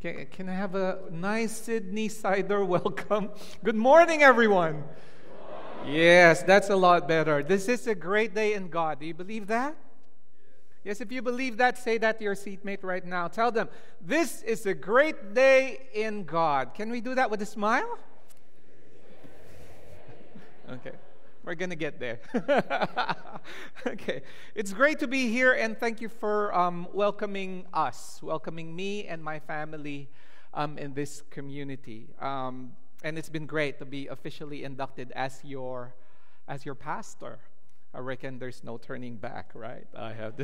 Can I have a nice Sydney cider welcome? Good morning, everyone. Yes, that's a lot better. This is a great day in God. Do you believe that? Yes, if you believe that, say that to your seatmate right now. Tell them, this is a great day in God. Can we do that with a smile? Okay. We're going to get there. Okay. It's great to be here, and thank you for welcoming me and my family in this community. And it's been great to be officially inducted as your pastor. I reckon there's no turning back, right? I have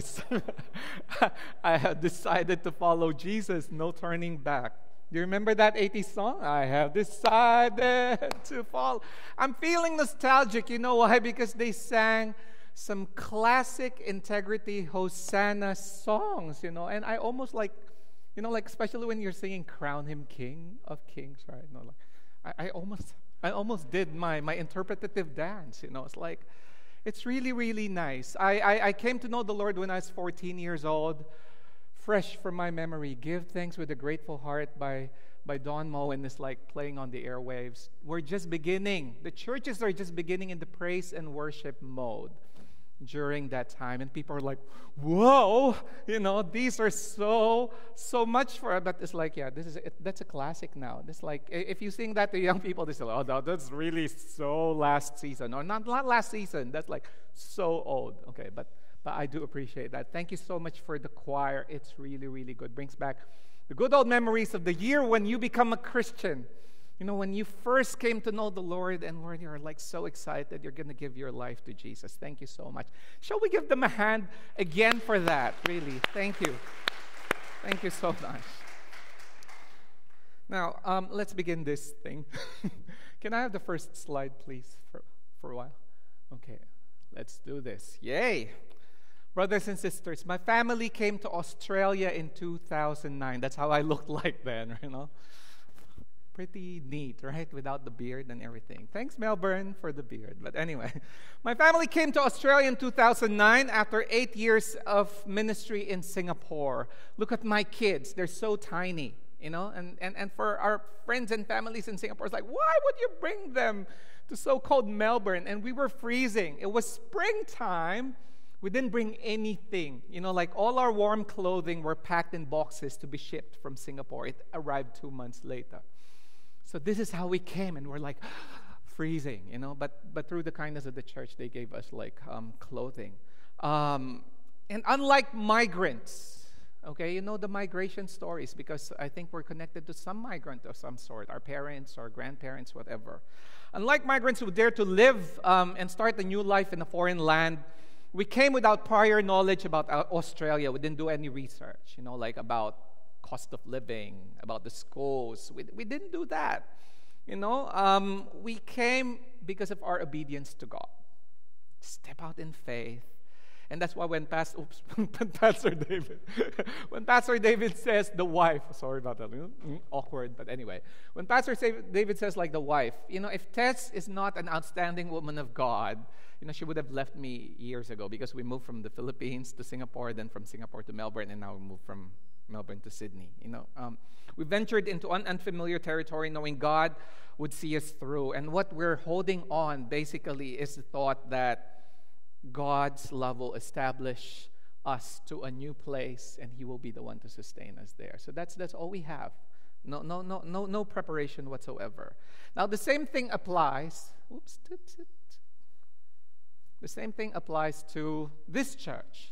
decided to follow Jesus, no turning back. Do you remember that 80s song? I have decided to follow. I'm feeling nostalgic. You know why? Because they sang some classic integrity Hosanna songs, and I almost like, especially when you're singing Crown Him King of Kings, right? I almost did my interpretative dance, It's like, it's really, really nice. I came to know the Lord when I was 14 years old. Fresh from my memory, Give Thanks with a Grateful Heart by Don Moe, and it's like playing on the airwaves. We're just beginning. The churches are just beginning in the praise and worship mode during that time. And people are like, whoa, these are so much for us. But it's like, yeah, that's a classic now. It's like, if you sing that to young people, they say, oh, no, that's really so last season. Or not last season, that's like so old. Okay, but I do appreciate that. Thank you so much for the choir. It's really, really good. Brings back the good old memories of the year when you become a Christian. When you first came to know the Lord and when you're like so excited, you're going to give your life to Jesus. Thank you so much. Shall we give them a hand again for that? Really, thank you. Thank you so much. Now, let's begin this thing. Can I have the first slide, please, for a while? Okay, let's do this. Yay! Brothers and sisters, my family came to Australia in 2009. That's how I looked like then, Pretty neat, right? Without the beard and everything. Thanks, Melbourne, for the beard. But anyway, my family came to Australia in 2009 after 8 years of ministry in Singapore. Look at my kids. They're so tiny, And for our friends and families in Singapore, it's like, why would you bring them to so-called Melbourne? And we were freezing. It was springtime. We didn't bring anything. Like all our warm clothing were packed in boxes to be shipped from Singapore. It arrived 2 months later. So this is how we came, and we're like freezing, But through the kindness of the church, they gave us like clothing. And unlike migrants, okay, the migration stories, because I think we're connected to some migrant of some sort, our parents, our grandparents, whatever. Unlike migrants who dare to live and start a new life in a foreign land, we came without prior knowledge about Australia. We didn't do any research, like about cost of living, about the schools. We didn't do that, We came because of our obedience to God. Step out in faith. And that's why when Pastor David says the wife, sorry about that, awkward, but anyway. When Pastor David says like the wife, if Tess is not an outstanding woman of God, she would have left me years ago, because we moved from the Philippines to Singapore, then from Singapore to Melbourne, and now we moved from Melbourne to Sydney. We ventured into unfamiliar territory knowing God would see us through. And what we're holding on basically is the thought that God's love will establish us to a new place, and He will be the one to sustain us there. So that's all we have. No preparation whatsoever. Now the same thing applies. The same thing applies to this church.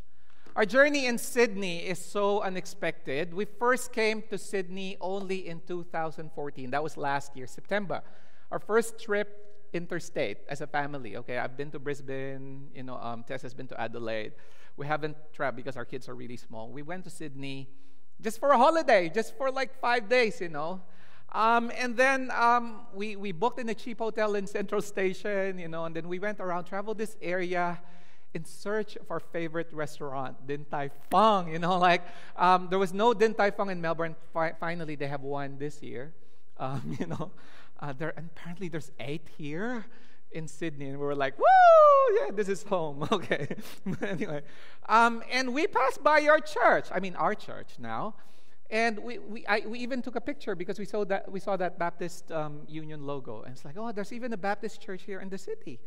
Our journey in Sydney is so unexpected. We first came to Sydney only in 2014. That was last year, September. Our first trip interstate as a family. Okay, I've been to Brisbane. Tess has been to Adelaide. We haven't traveled because our kids are really small. We went to Sydney just for a holiday, just for like 5 days, And then we booked in a cheap hotel in Central Station, and then we went around, traveled this area in search of our favorite restaurant, Din Tai Fung. There was no Din Tai Fung in Melbourne. Finally, they have one this year. Apparently there's 8 here in Sydney, and we were like, woo, yeah, this is home. Okay. Anyway, and we passed by our church now. And we even took a picture because we saw that Baptist Union logo. And it's like, oh, there's even a Baptist church here in the city.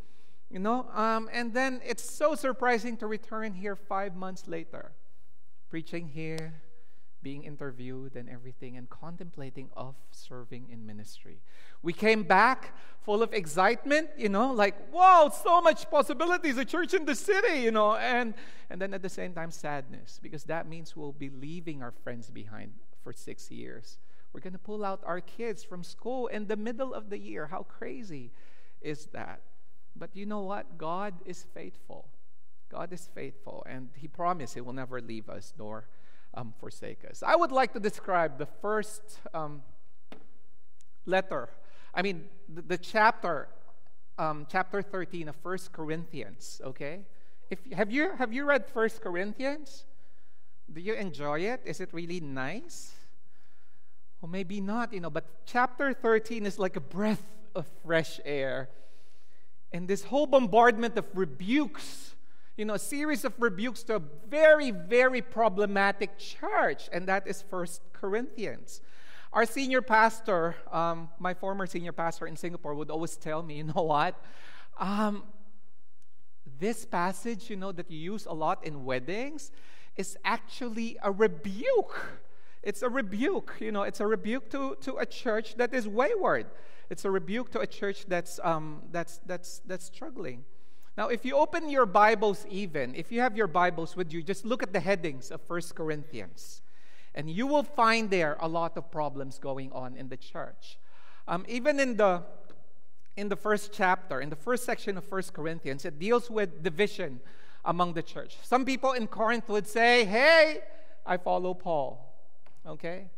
And then it's so surprising to return here 5 months later, preaching here, being interviewed and everything, and contemplating of serving in ministry. We came back full of excitement, like, wow, so much possibilities, a church in the city, and then at the same time sadness, because that means we'll be leaving our friends behind for 6 years. We're going to pull out our kids from school in the middle of the year. How crazy is that? But you know what? God is faithful. God is faithful, and He promised He will never leave us nor forsake us. I would like to describe the first letter. The chapter 13 of 1 Corinthians. Okay, have you read 1 Corinthians? Do you enjoy it? Is it really nice? Well, maybe not. But chapter 13 is like a breath of fresh air, and this whole bombardment of rebukes. A series of rebukes to a very, very problematic church, and that is 1 Corinthians. Our senior pastor, my former senior pastor in Singapore, would always tell me, you know what? This passage, that you use a lot in weddings, is actually a rebuke. It's a rebuke, it's a rebuke to a church that is wayward. It's a rebuke to a church that's struggling. Now, if you open your Bibles if you have your Bibles with you, just look at the headings of 1 Corinthians. And you will find there a lot of problems going on in the church. Even in the first chapter, in the first section of 1 Corinthians, it deals with division among the church. Some people in Corinth would say, hey, I follow Paul. Okay?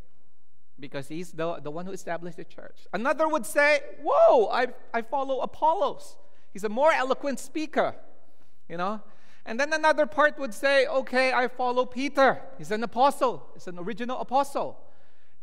Because he's the one who established the church. Another would say, whoa, I follow Apollos. He's a more eloquent speaker, And then another part would say, okay, I follow Peter. He's an apostle. He's an original apostle.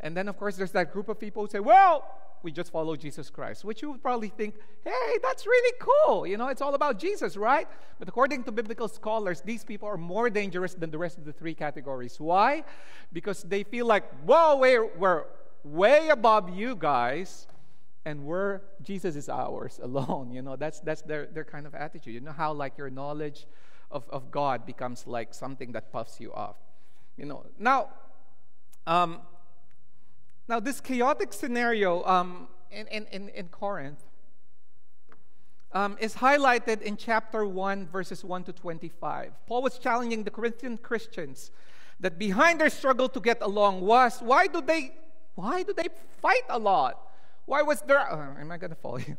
And then, of course, there's that group of people who say, well, we just follow Jesus Christ, which you would probably think, hey, that's really cool. It's all about Jesus, right? But according to biblical scholars, these people are more dangerous than the rest of the three categories. Why? Because they feel like, whoa, we're way above you guys. And Jesus is ours alone. That's their kind of attitude. How like your knowledge of God becomes like something that puffs you up. Now this chaotic scenario in Corinth is highlighted in chapter 1, verses 1 to 25. Paul was challenging the Corinthian Christians that behind their struggle to get along was, why do they fight a lot? Why was there... am I going to fall you?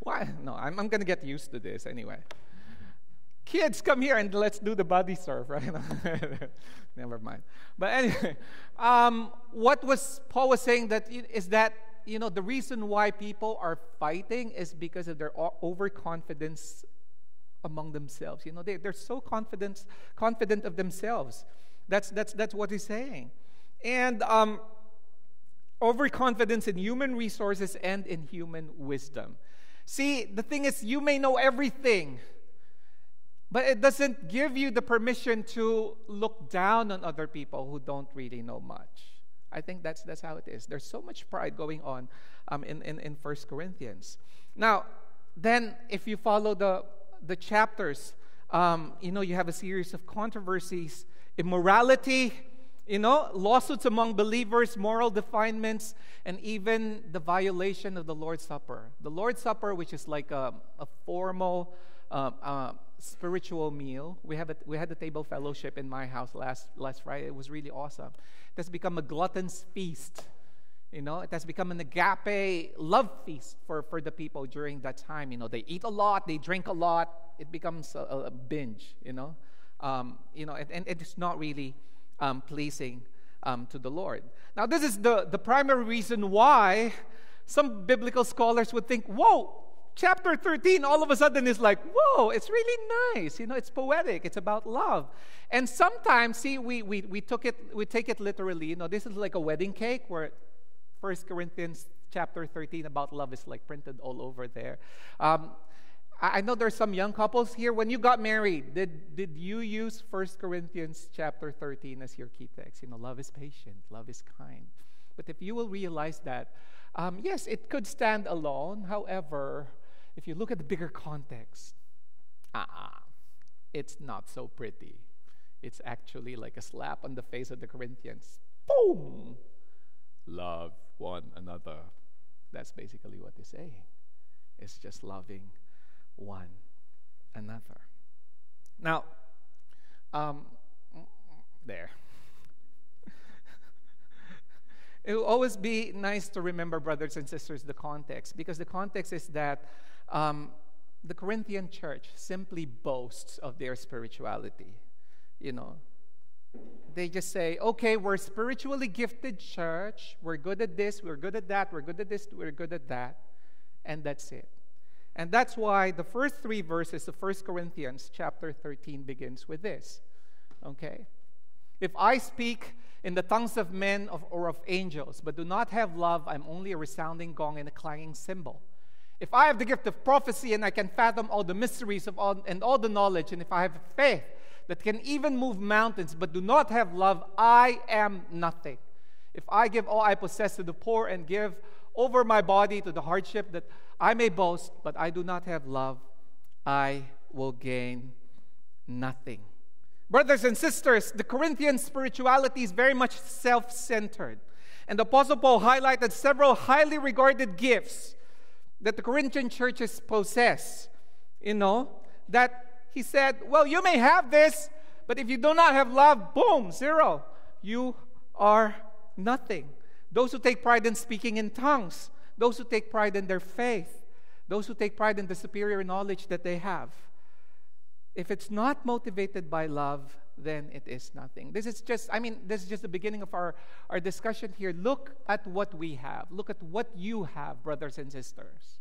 Why? No, I'm going to get used to this anyway. Kids, come here and let's do the body surf, right? Never mind. But anyway, what Paul was saying is that, the reason why people are fighting is because of their overconfidence among themselves. They're so confident of themselves. That's what he's saying. And... overconfidence in human resources and in human wisdom. See, the thing is, you may know everything, but it doesn't give you the permission to look down on other people who don't really know much. I think that's how it is. There's so much pride going on in 1 Corinthians. Now, then, if you follow the chapters, you have a series of controversies, immorality, lawsuits among believers, moral defilements, and even the violation of the Lord's Supper. The Lord's Supper, which is like a formal spiritual meal. We had the table fellowship in my house last Friday. It was really awesome. It has become a glutton's feast. It has become an agape love feast for the people during that time. They eat a lot, they drink a lot. It becomes a binge. And it's not really pleasing to the Lord. Now, this is the primary reason why some biblical scholars would think, whoa, chapter 13 all of a sudden is like, whoa, it's really nice. It's poetic. It's about love. And sometimes, see, we take it literally. This is like a wedding cake where 1 Corinthians chapter 13 about love is like printed all over there. I know there's some young couples here. When you got married, did you use 1 Corinthians chapter 13 as your key text? Love is patient, love is kind. But if you will realize that, yes, it could stand alone. However, if you look at the bigger context, it's not so pretty. It's actually like a slap on the face of the Corinthians. Boom! Love one another. That's basically what he's saying. It's just loving one another. Now, there. It will always be nice to remember, brothers and sisters, the context, because the context is that the Corinthian church simply boasts of their spirituality. They just say, okay, we're a spiritually gifted church. We're good at this, we're good at that, we're good at this, we're good at that. And that's it. And that's why the first 3 verses of 1 Corinthians chapter 13 begins with this. Okay? If I speak in the tongues of men or of angels, but do not have love, I'm only a resounding gong and a clanging cymbal. If I have the gift of prophecy and I can fathom all the mysteries of all the knowledge, and if I have faith that can even move mountains, but do not have love, I am nothing. If I give all I possess to the poor and give over my body to the hardship that I may boast, but I do not have love, I will gain nothing. Brothers and sisters, the Corinthian spirituality is very much self-centered. And the Apostle Paul highlighted several highly regarded gifts that the Corinthian churches possess. That he said, well, you may have this, but if you do not have love, boom, zero. You are nothing. Those who take pride in speaking in tongues, those who take pride in their faith, those who take pride in the superior knowledge that they have. If it's not motivated by love, then it is nothing. This is just the beginning of our discussion here. Look at what we have. Look at what you have, brothers and sisters.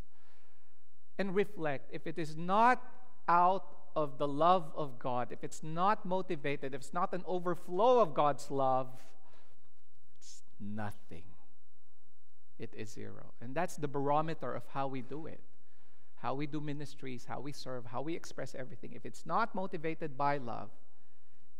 And reflect. If it is not out of the love of God, if it's not motivated, if it's not an overflow of God's love, it's nothing. It is zero. And that's the barometer of how we do it. How we do ministries, how we serve, how we express everything. If it's not motivated by love,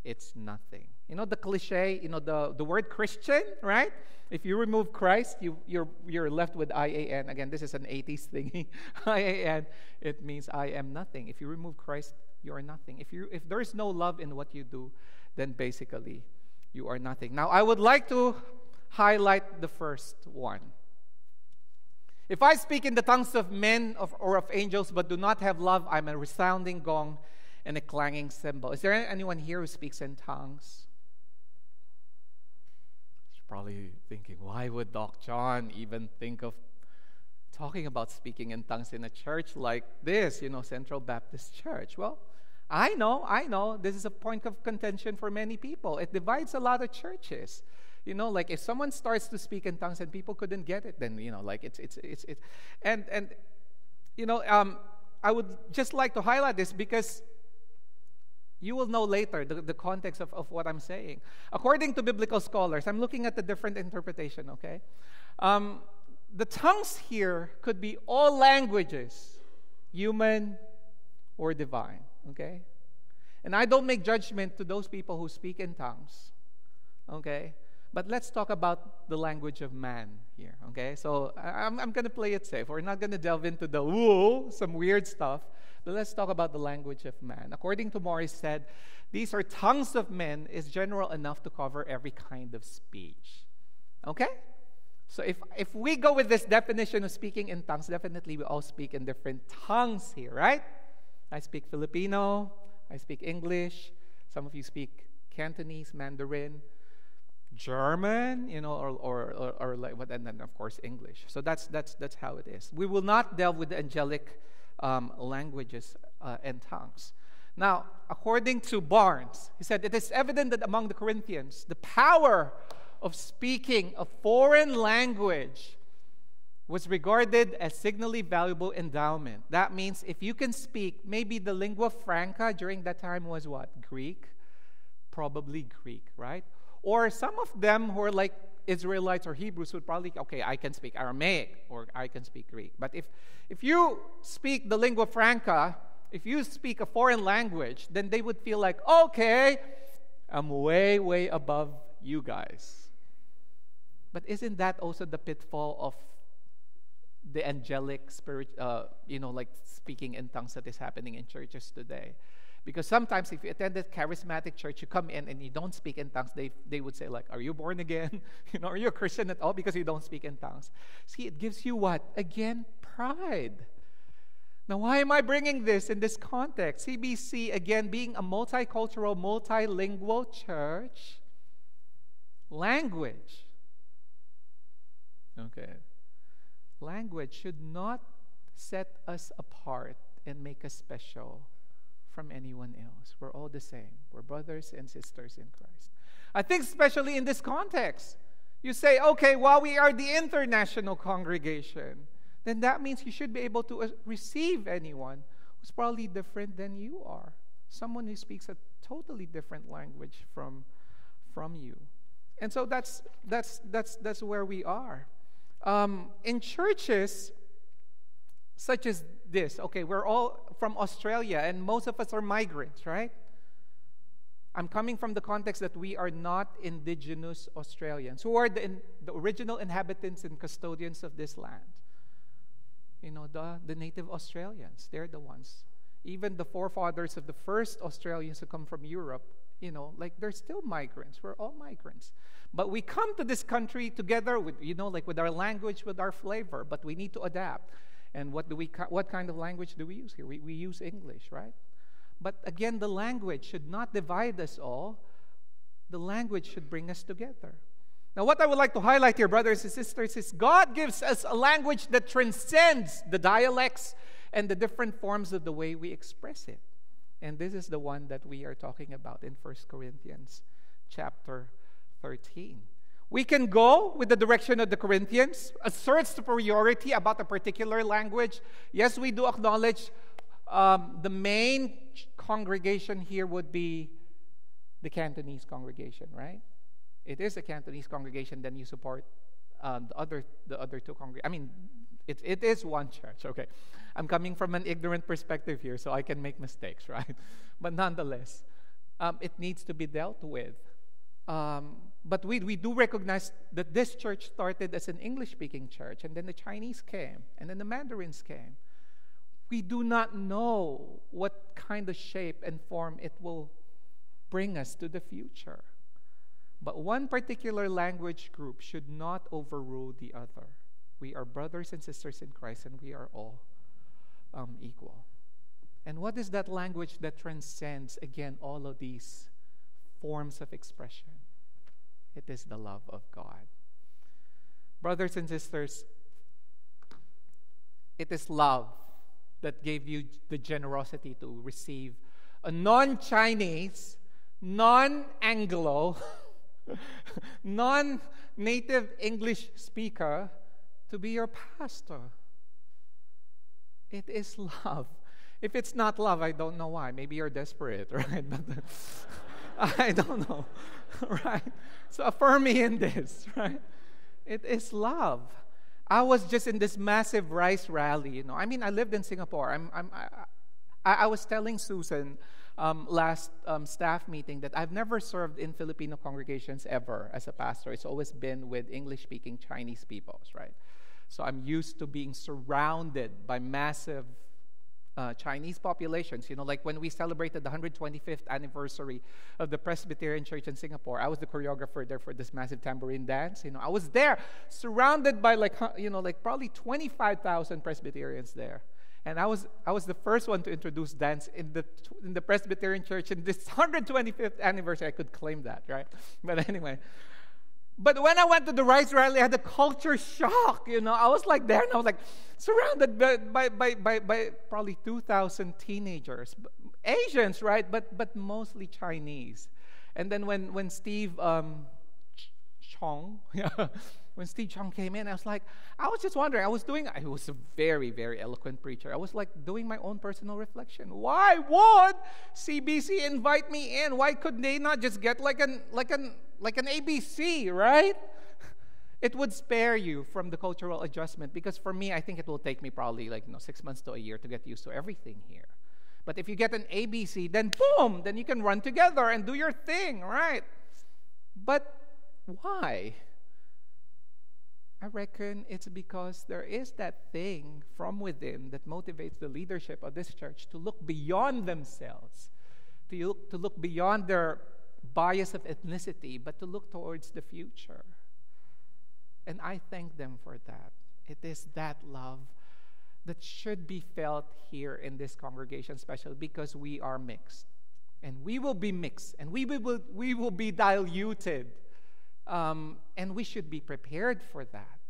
it's nothing. The cliche, the word Christian, right? If you remove Christ, you're left with IAN. Again, this is an 80s thingy. IAN, it means I am nothing. If you remove Christ, you are nothing. If there is no love in what you do, then basically you are nothing. Now, I would like to highlight the first one. If I speak in the tongues of men or of angels, but do not have love, I'm a resounding gong and a clanging cymbal. Is there anyone here who speaks in tongues? You're probably thinking, why would Doc John even think of talking about speaking in tongues in a church like this, Central Baptist Church? Well, I know, this is a point of contention for many people. It divides a lot of churches. Like if someone starts to speak in tongues and people couldn't get it, then, I would just like to highlight this because you will know later the context of what I'm saying. According to biblical scholars, I'm looking at the different interpretation, okay? The tongues here could be all languages, human or divine, okay? And I don't make judgment to those people who speak in tongues, okay? But let's talk about the language of man here, okay? So I'm going to play it safe. We're not going to delve into some weird stuff. But let's talk about the language of man. According to Morris said, these are tongues of men is general enough to cover every kind of speech. Okay? So if we go with this definition of speaking in tongues, definitely we all speak in different tongues here, right? I speak Filipino. I speak English. Some of you speak Cantonese, Mandarin, German, or like what, and then of course English. So that's how it is. We will not delve with the angelic languages and tongues. Now, according to Barnes, he said it is evident that among the Corinthians, the power of speaking a foreign language was regarded as signally valuable endowment. That means if you can speak, maybe the lingua franca during that time was what? Greek? Probably Greek, right? Or some of them who are like Israelites or Hebrews would probably, okay, I can speak Aramaic or I can speak Greek. But if you speak the lingua franca, if you speak a foreign language, then they would feel like, okay, I'm way, way above you guys. But isn't that also the pitfall of the angelic spirit, like speaking in tongues that is happening in churches today? Because sometimes if you attend a charismatic church, you come in and you don't speak in tongues, they would say like, are you born again? Are you a Christian at all because you don't speak in tongues? See, it gives you what? Again, pride. Now, why am I bringing this in this context? CBC, again, being a multicultural, multilingual church, language. Okay. Language should not set us apart and make us special from anyone else. We're all the same. We're brothers and sisters in Christ. I think especially in this context, you say, okay, while we are the international congregation, then that means you should be able to receive anyone who's probably different than you are. Someone who speaks a totally different language from you. And so that's where we are. In churches such as this, okay, we're all from Australia and most of us are migrants, right? I'm coming from the context that we are not indigenous Australians. Who are the original inhabitants and custodians of this land? The native Australians. They're the ones. Even the forefathers of the first Australians who come from Europe, they're still migrants. We're all migrants. But we come to this country together with, with our language, with our flavor, but we need to adapt. And what kind of language do we use here? We use English, right? But again, the language should not divide us all. The language should bring us together. Now, what I would like to highlight here, brothers and sisters, is God gives us a language that transcends the dialects and the different forms of the way we express it. And this is the one that we are talking about in 1 Corinthians chapter 13. We can go with the direction of the Corinthians, assert superiority about a particular language. Yes, we do acknowledge the main congregation here would be the Cantonese congregation, right? It is a Cantonese congregation, then you support the other two congregations. It is one church, okay. I'm coming from an ignorant perspective here, so I can make mistakes, right? But nonetheless, it needs to be dealt with. But we do recognize that this church started as an English-speaking church, and then the Chinese came, and then the Mandarins came. We do not know what kind of shape and form it will bring us to the future. But one particular language group should not overrule the other. We are brothers and sisters in Christ, and we are all equal. And what is that language that transcends, again, all of these forms of expression? It is the love of God. Brothers and sisters, it is love that gave you the generosity to receive a non-Chinese, non-Anglo, non-native English speaker to be your pastor. It is love. If it's not love, I don't know why. Maybe you're desperate, right? But I don't know, right? So affirm me in this, right? It is love. I was just in this massive rice rally, I lived in Singapore. I was telling Susan last staff meeting that I've never served in Filipino congregations ever as a pastor. It's always been with English-speaking Chinese peoples, right? So I'm used to being surrounded by massive Chinese populations. Like when we celebrated the 125th anniversary of the Presbyterian Church in Singapore, I was the choreographer there for this massive tambourine dance. I was there surrounded by probably 25,000 Presbyterians there. And I was the first one to introduce dance in the Presbyterian Church in this 125th anniversary. I could claim that, right? But anyway. But when I went to the rice rally, I had a culture shock. I was there, and I was surrounded by probably 2,000 teenagers, Asians, right? But mostly Chinese. And then when Steve Chong, yeah, when Steve Chong came in, I was just wondering, I was a very, very eloquent preacher. I was like doing my own personal reflection. Why would CBC invite me in? Why could they not just get like an ABC, right? It would spare you from the cultural adjustment, because for me, I think it will take me probably 6 months to a year to get used to everything here. But if you get an ABC, then boom, then you can run together and do your thing, right? But why? I reckon it's because there is that thing from within that motivates the leadership of this church to look beyond themselves, to look beyond their bias of ethnicity, but to look towards the future. And I thank them for that. It is that love that should be felt here in this congregation, especially because we are mixed. And we will be mixed, and we will be diluted. And we should be prepared for that.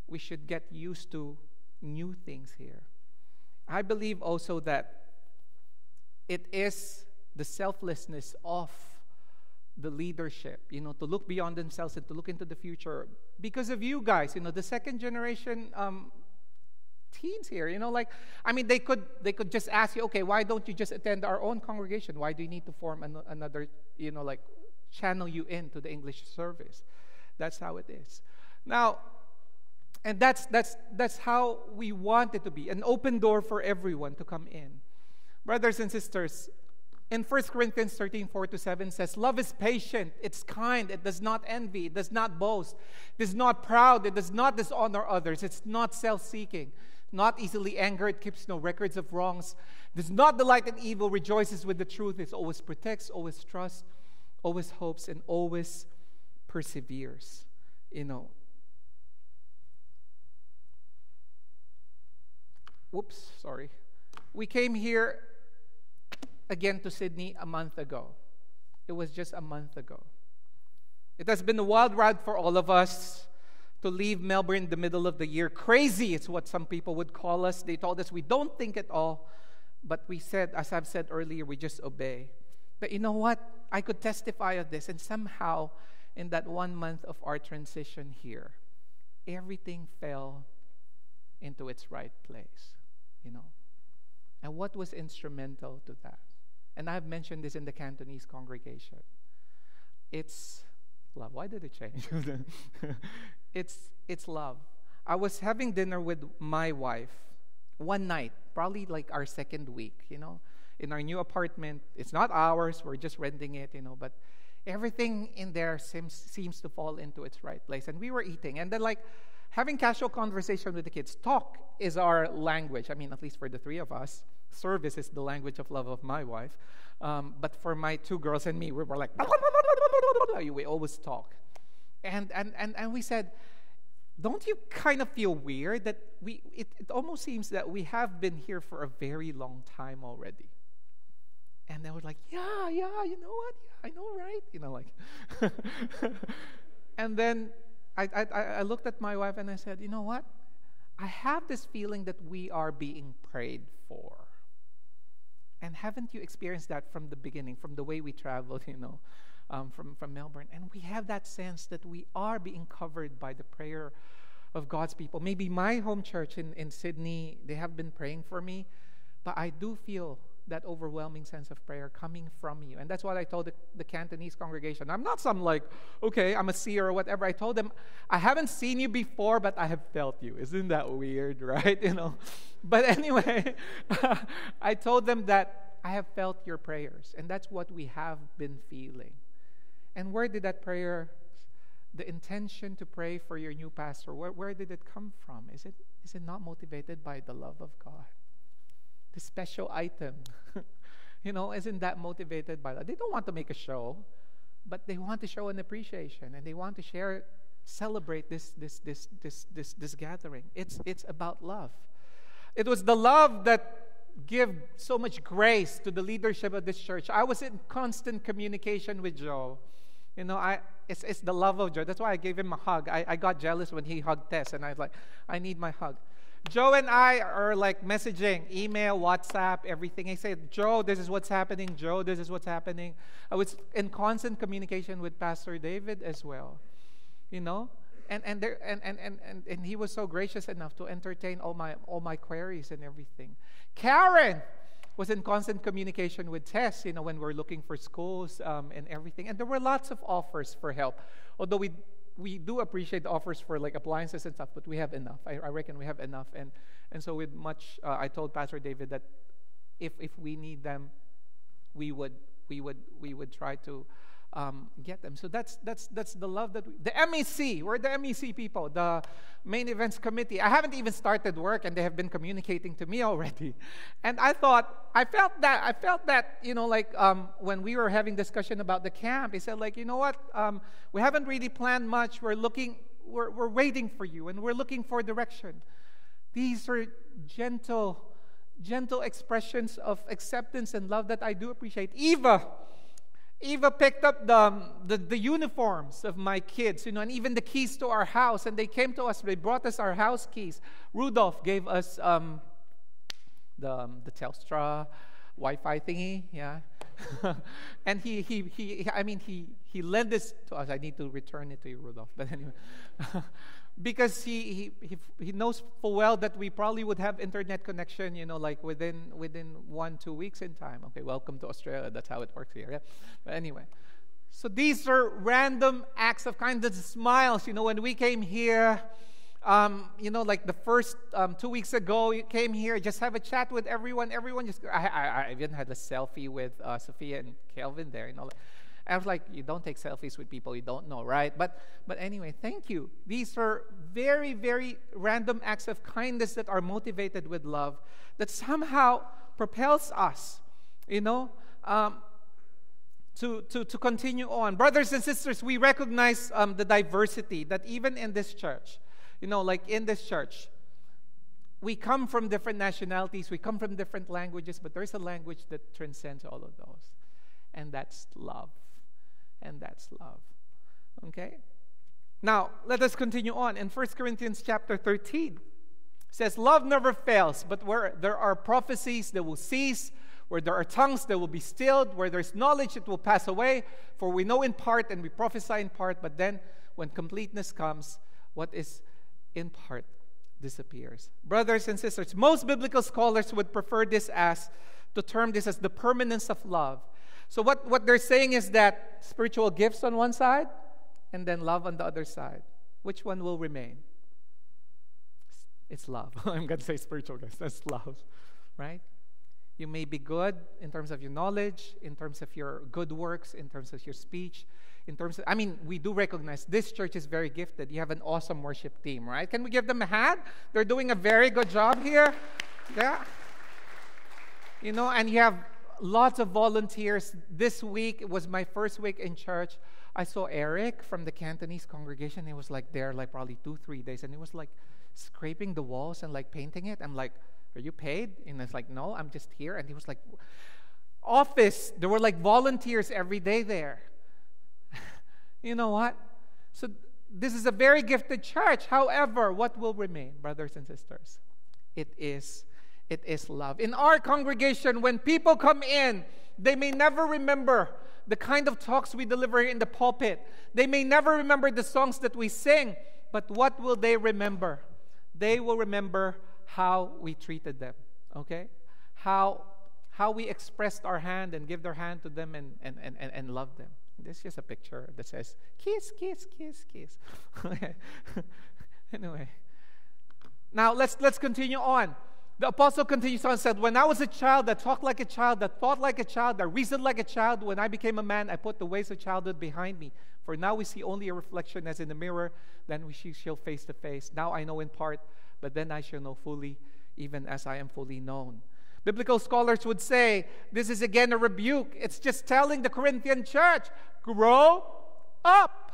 We should get used to new things here. I believe also that it is the selflessness of the leadership, to look beyond themselves and to look into the future. Because of you guys, the second generation teens here, they could just ask you, okay, why don't you just attend our own congregation? Why do you need to form another, channel you into the English service? That's how it is. Now, and that's how we want it to be, an open door for everyone to come in. Brothers and sisters, in 1 Corinthians 13:4-7 says, love is patient, it's kind, it does not envy, it does not boast, it is not proud, it does not dishonor others, it's not self-seeking, not easily angered, it keeps no records of wrongs, does not delight in evil, rejoices with the truth, it always protects, always trusts, always hopes, and always perseveres. We came here again to Sydney a month ago. It was just a month ago. It has been a wild ride for all of us to leave Melbourne in the middle of the year. Crazy is what some people would call us. They told us we don't think at all. But we said, as I've said earlier, we just obey. But you know what? I could testify of this. And somehow, in that 1 month of our transition here, everything fell into its right place. And what was instrumental to that? And I've mentioned this in the Cantonese congregation. It's love. Why did it change? It's love. I was having dinner with my wife one night, probably like our second week, in our new apartment. It's not ours, we're just renting it, but everything in there seems to fall into its right place. And we were eating, and then having casual conversation with the kids. Talk is our language. At least for the three of us. Service is the language of love of my wife. But for my two girls and me, we were like, we always talk. And we said, don't you kind of feel weird that it almost seems that we have been here for a very long time already? And they were like, yeah, you know what? Yeah, I know, right? And then I looked at my wife and I said, you know what? I have this feeling that we are being prayed for. And haven't you experienced that from the beginning, from the way we traveled, from Melbourne? And we have that sense that we are being covered by the prayer of God's people. Maybe my home church in Sydney, they have been praying for me, but I do feel that overwhelming sense of prayer coming from you. And that's what I told the Cantonese congregation. I'm not some I'm a seer or whatever. I told them, I haven't seen you before, but I have felt you. Isn't that weird, right? But anyway, I told them that I have felt your prayers. And that's what we have been feeling. And where did that prayer, the intention to pray for your new pastor, where did it come from? Is it not motivated by the love of God? The special item, isn't that motivated by that? They don't want to make a show, but they want to show an appreciation, and they want to celebrate this gathering. It's about love. It was the love that gave so much grace to the leadership of this church. I was in constant communication with Joe. It's the love of Joe. That's why I gave him a hug. I got jealous when he hugged Tess, and I was like, I need my hug. Joe and I are like messaging, email, WhatsApp, everything. I said, Joe, this is what's happening. Joe, this is what's happening. I was in constant communication with Pastor David as well. You know? And he was so gracious enough to entertain all my queries and everything. Karen was in constant communication with Tess, you know, when we're looking for schools and everything. And there were lots of offers for help. Although we do appreciate the offers for like appliances and stuff, but we have enough. I reckon we have enough. And so with much, I told Pastor David that if we need them, we would try to get them. So that's the love that the MEC, we're the MEC people, the main events committee. I haven't even started work, and they have been communicating to me already. And I felt that, you know, like when we were having discussion about the camp, he said, like, you know what, we haven't really planned much. We're waiting for you, and we're looking for direction. These are gentle expressions of acceptance and love that I do appreciate. Eva picked up the uniforms of my kids, you know, and even the keys to our house. And they came to us. They brought us our house keys. Rudolph gave us the Telstra Wi-Fi thingy, yeah. And he lent this to us. I need to return it to you, Rudolph. But anyway, because he knows full well that we probably would have internet connection, you know, like within 1-2 weeks in time. Okay, welcome to Australia. That's how it works here. Yeah? But anyway, so these are random acts of kindness, smiles. You know, when we came here, you know, like the first 2 weeks ago, you came here, just have a chat with everyone. Everyone just, I even had a selfie with Sophia and Kelvin there, you know. I was like, you don't take selfies with people you don't know, right? But anyway, thank you. These are very, very random acts of kindness that are motivated with love that somehow propels us, you know, to continue on. Brothers and sisters, we recognize the diversity that even in this church, you know, like in this church, we come from different nationalities, we come from different languages, but there's a language that transcends all of those, and that's love. And that's love. Okay? Now, let us continue on. In 1 Corinthians chapter 13, it says, love never fails, but where there are prophecies, they will cease. Where there are tongues, they will be stilled. Where there's knowledge, it will pass away. For we know in part and we prophesy in part, but then when completeness comes, what is in part disappears. Brothers and sisters, most biblical scholars would prefer this to term this as the permanence of love. So what they're saying is that spiritual gifts on one side and then love on the other side. Which one will remain? It's love. I'm going to say spiritual gifts. That's love, right? You may be good in terms of your knowledge, in terms of your good works, in terms of your speech, in terms of, we do recognize this church is very gifted. You have an awesome worship team, right? Can we give them a hand? They're doing a very good job here. Yeah. You know, and you have lots of volunteers. This week, it was my first week in church. I saw Eric from the Cantonese congregation. He was like there like probably 2-3 days, and he was like scraping the walls and like painting it. I'm like, are you paid? And I was like, no, I'm just here. And he was like, office. There were like volunteers every day there. You know what? So this is a very gifted church. However, what will remain, brothers and sisters? It is love. In our congregation, when people come in, they may never remember the kind of talks we deliver in the pulpit. They may never remember the songs that we sing. But what will they remember? They will remember how we treated them. Okay? How we expressed our hand and give their hand to them and love them. This is just a picture that says, kiss, kiss, kiss, kiss. Anyway. Now, let's continue on. The apostle continues on and said, when I was a child, I talked like a child, I thought like a child, I reasoned like a child. When I became a man, I put the ways of childhood behind me. For now we see only a reflection as in a mirror, then we shall face to face. Now I know in part, but then I shall know fully, even as I am fully known. Biblical scholars would say, this is again a rebuke. It's just telling the Corinthian church, grow up.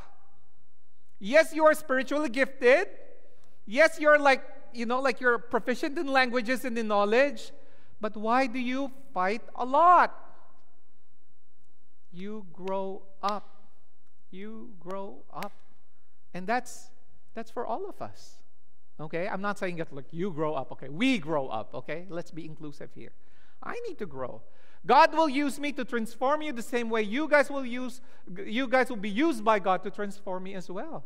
Yes, you are spiritually gifted. Yes, you're like you're proficient in languages and in knowledge, but why do you fight a lot? You grow up. You grow up. And that's for all of us. Okay? I'm not saying that, look, you grow up, okay? We grow up, okay? Let's be inclusive here. I need to grow. God will use me to transform you the same way you guys will be used by God to transform me as well.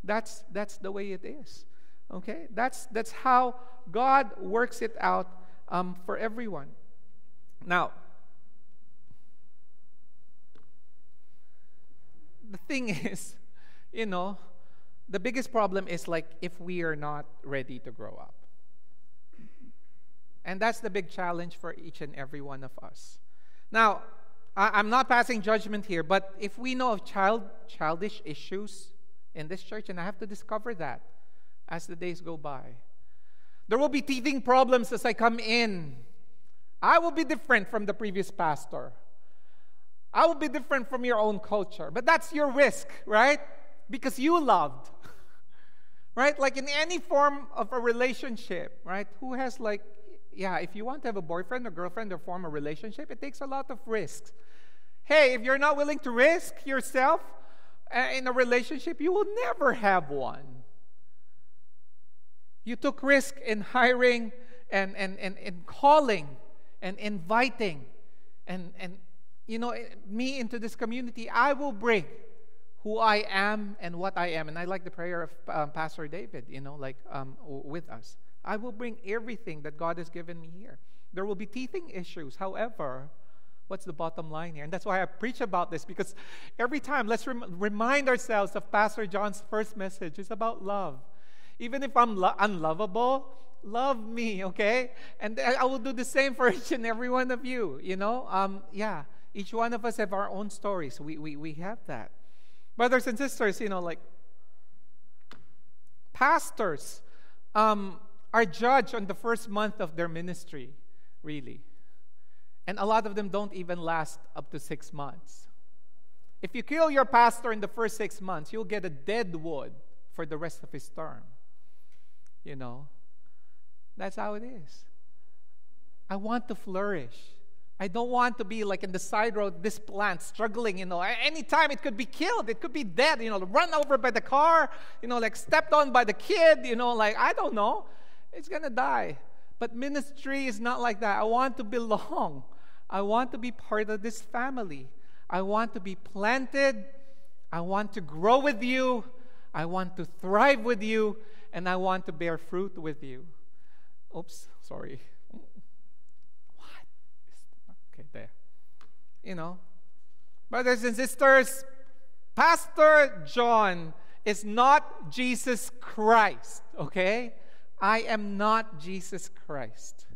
That's the way it is. Okay? That's how God works it out for everyone. Now, the thing is, the biggest problem is like if we are not ready to grow up. And that's the big challenge for each and every one of us. Now, I'm not passing judgment here, but if we know of childish issues in this church, and I have to discover that as the days go by, there will be teething problems as I come in. I will be different from the previous pastor. I will be different from your own culture. But that's your risk, right? Because you loved. Right? Like in any form of a relationship, right? Who has if you want to have a boyfriend or girlfriend or form a relationship, it takes a lot of risks. Hey, if you're not willing to risk yourself in a relationship, you will never have one. You took risk in hiring and calling and inviting and me into this community. I will bring who I am and what I am. And I like the prayer of Pastor David, with us. I will bring everything that God has given me here. There will be teething issues. However, what's the bottom line here? And that's why I preach about this, because every time, let's remind ourselves of Pastor John's first message. It's about love. Even if I'm unlovable, love me, okay? And I will do the same for each and every one of you, Each one of us have our own stories. We have that. Brothers and sisters, pastors are judged on the first month of their ministry, really. And a lot of them don't even last up to 6 months. If you kill your pastor in the first 6 months, you'll get a dead wood for the rest of his term. That's how it is. I want to flourish. I don't want to be like in the side road, this plant struggling, anytime it could be killed, it could be dead, run over by the car, stepped on by the kid, I don't know. It's going to die. But ministry is not like that. I want to belong. I want to be part of this family. I want to be planted. I want to grow with you. I want to thrive with you. And I want to bear fruit with you. Oops, sorry. Okay, there. Brothers and sisters, Pastor John is not Jesus Christ, okay? I am not Jesus Christ.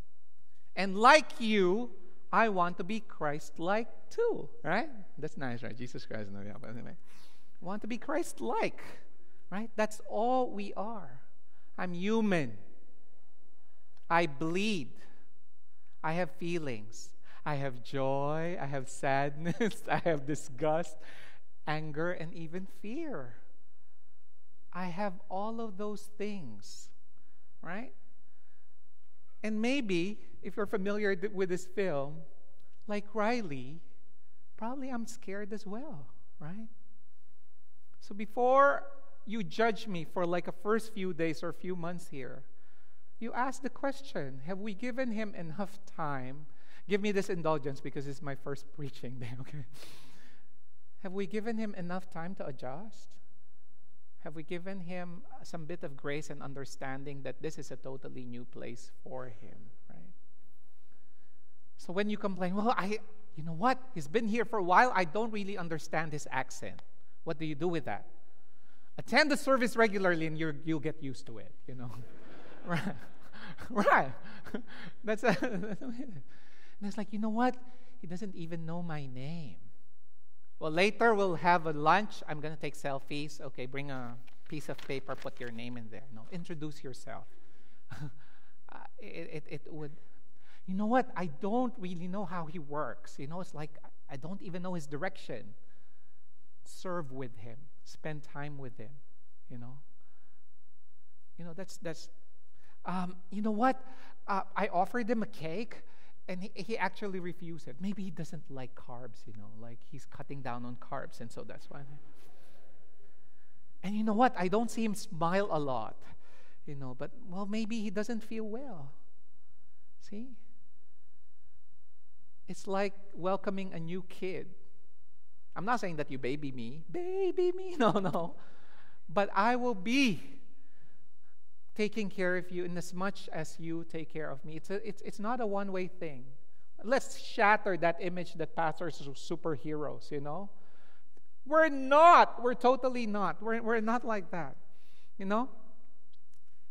And like you, I want to be Christ-like too, right? That's nice, right? Jesus Christ. No, yeah, but anyway. I want to be Christ-like, right? That's all we are. I'm human. I bleed. I have feelings. I have joy. I have sadness. I have disgust, anger, and even fear. I have all of those things. Right? And maybe, if you're familiar with this film, like Riley, probably I'm scared as well, right? So before you judge me for like a first few days or few months here, you ask the question, have we given him enough time? Give me this indulgence because it's my first preaching day, okay? Have we given him enough time to adjust? Have we given him some bit of grace and understanding that this is a totally new place for him, right? So when you complain, well, you know what? He's been here for a while. I don't really understand his accent. What do you do with that? Attend the service regularly and you'll get used to it, Right. Right. That's and it's like, you know what? He doesn't even know my name. Well, later we'll have a lunch. I'm going to take selfies. Okay, bring a piece of paper, put your name in there. No, introduce yourself. It would, you know what? I don't really know how he works. It's like I don't even know his direction. Serve with him. Spend time with him. That's you know what? I offered him a cake. And he actually refused it. Maybe he doesn't like carbs, like he's cutting down on carbs, and so that's why. And you know what? I don't see him smile a lot, But, well, maybe he doesn't feel well. See? It's like welcoming a new kid. I'm not saying that you baby me. Baby me. No. But I will be taking care of you in as much as you take care of me. It's not a one-way thing. Let's shatter that image that pastors are superheroes, We're not. We're totally not. We're not like that,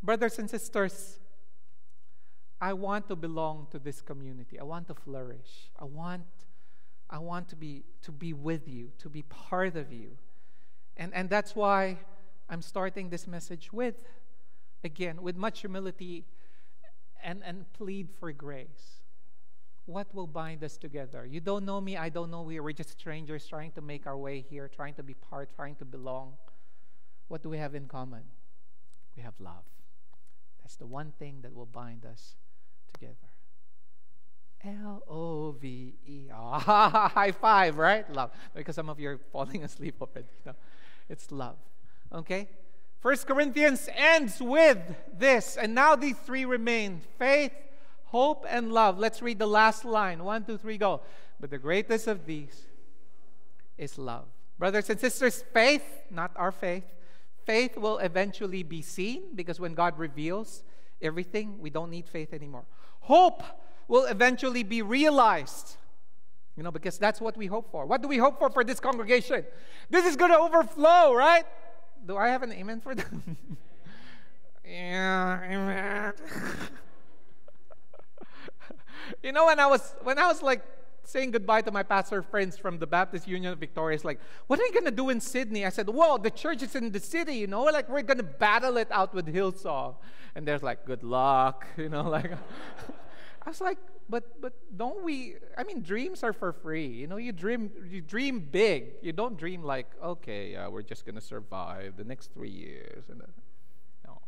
Brothers and sisters, I want to belong to this community. I want to flourish. I want to be with you, to be part of you. And that's why I'm starting this message with much humility and plead for grace. What will bind us together? You don't know me, I don't know you. We're just strangers trying to make our way here, trying to be part, trying to belong. What do we have in common? We have love. That's the one thing that will bind us together. L-O-V-E. High five, right? Love. Because some of you are falling asleep already. It's love. Okay? 1 Corinthians ends with this. And now these three remain. Faith, hope, and love. Let's read the last line. 1, 2, 3, go. But the greatest of these is love. Brothers and sisters, faith, not our faith. Faith will eventually be seen because when God reveals everything, we don't need faith anymore. Hope will eventually be realized. Because that's what we hope for. What do we hope for this congregation? This is going to overflow, right? Do I have an amen for that? Yeah, amen. When I was like saying goodbye to my pastor friends from the Baptist Union of Victoria, it's like, what are you going to do in Sydney? I said, well, the church is in the city, like we're going to battle it out with Hillsong. And there's like, good luck, like... I was like, but don't we? Dreams are for free. You dream big. You don't dream like, okay, we're just gonna survive the next 3 years. No.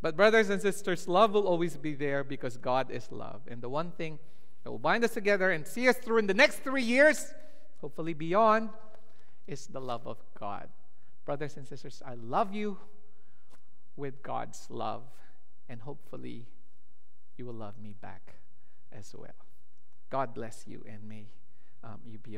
But brothers and sisters, love will always be there because God is love. And the one thing that will bind us together and see us through in the next 3 years, hopefully beyond, is the love of God. Brothers and sisters, I love you with God's love, and hopefully you will love me back as well. God bless you, and may you be